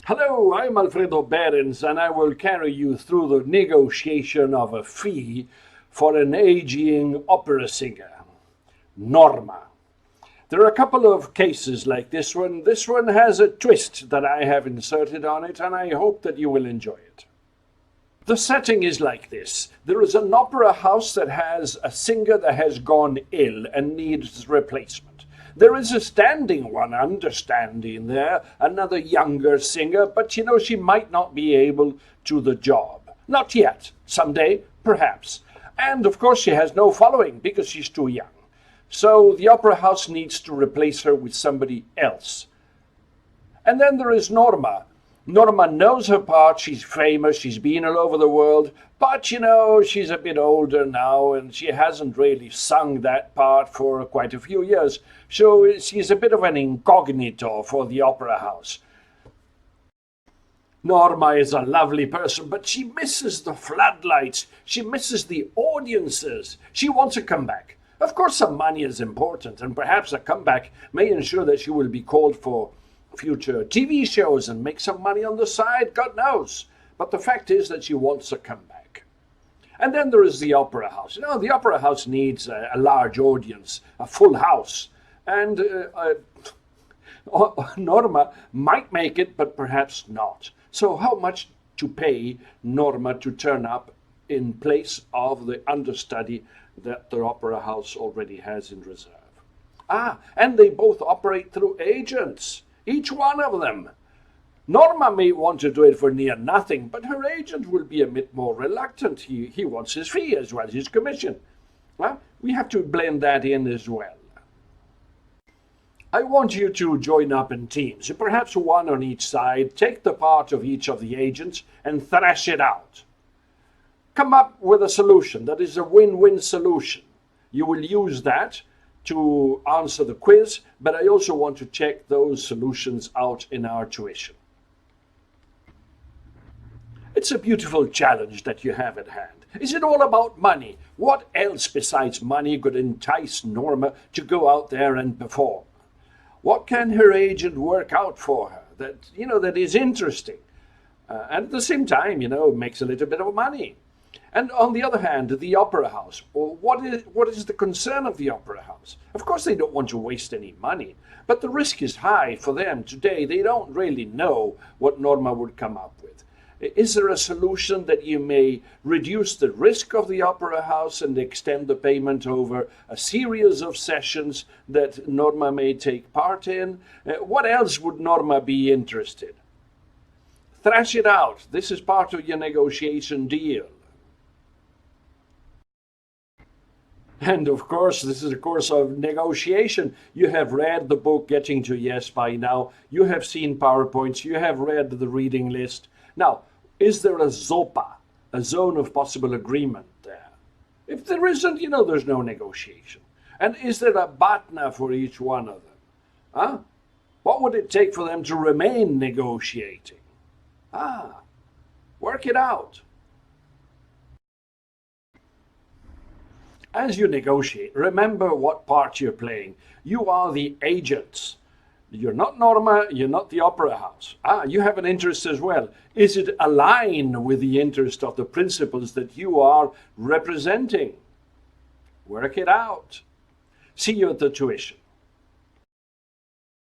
Hello, I'm Alfredo Behrens, and I will carry you through the negotiation of a fee for an aging opera singer, Norma. There are a couple of cases like this one. This one has a twist that I have inserted on it, and I hope that you will enjoy it. The setting is like this. There is an opera house that has a singer that has gone ill and needs replacement. There is a standing one understanding there, another younger singer, but she might not be able to the job. Not yet. Someday, perhaps. And of course she has no following because she's too young. So the opera house needs to replace her with somebody else. And then there is Norma. Norma knows her part, she's famous, she's been all over the world, but she's a bit older now and she hasn't really sung that part for quite a few years. So she's a bit of an incognito for the opera house. Norma is a lovely person, but she misses the floodlights, she misses the audiences. She wants a comeback. Of course some money is important, and perhaps a comeback may ensure that she will be called for future TV shows and make some money on the side, God knows. But the fact is that she wants a comeback. And then there is the opera house. The opera house needs a large audience, a full house. And Norma might make it, but perhaps not. So how much to pay Norma to turn up in place of the understudy that the opera house already has in reserve? And they both operate through agents. Each one of them. Norma may want to do it for near nothing, but her agent will be a bit more reluctant. He wants his fee as well as his commission. We have to blend that in as well. I want you to join up in teams, perhaps one on each side. Take the part of each of the agents and thrash it out. Come up with a solution that is a win-win solution. You will use that to answer the quiz, but I also want to check those solutions out in our tuition. It's a beautiful challenge that you have at hand. Is it all about money? What else besides money could entice Norma to go out there and perform? What can her agent work out for her that is interesting? And at the same time, makes a little bit of money. And on the other hand, the opera house. What is the concern of the opera house? Of course, they don't want to waste any money, but the risk is high for them today. They don't really know what Norma would come up with. Is there a solution that you may reduce the risk of the opera house and extend the payment over a series of sessions that Norma may take part in? What else would Norma be interested? Thrash it out. This is part of your negotiation deal. And of course, this is a course of negotiation. You have read the book Getting to Yes by now. You have seen PowerPoints. You have read the reading list. Now, is there a Zopa, a zone of possible agreement there? If there isn't, there's no negotiation. And is there a BATNA for each one of them? What would it take for them to remain negotiating? Work it out. As you negotiate, remember what part you're playing. You are the agents. You're not Norma, you're not the opera house. You have an interest as well. Is it aligned with the interest of the principles that you are representing? Work it out. See you at the tuition.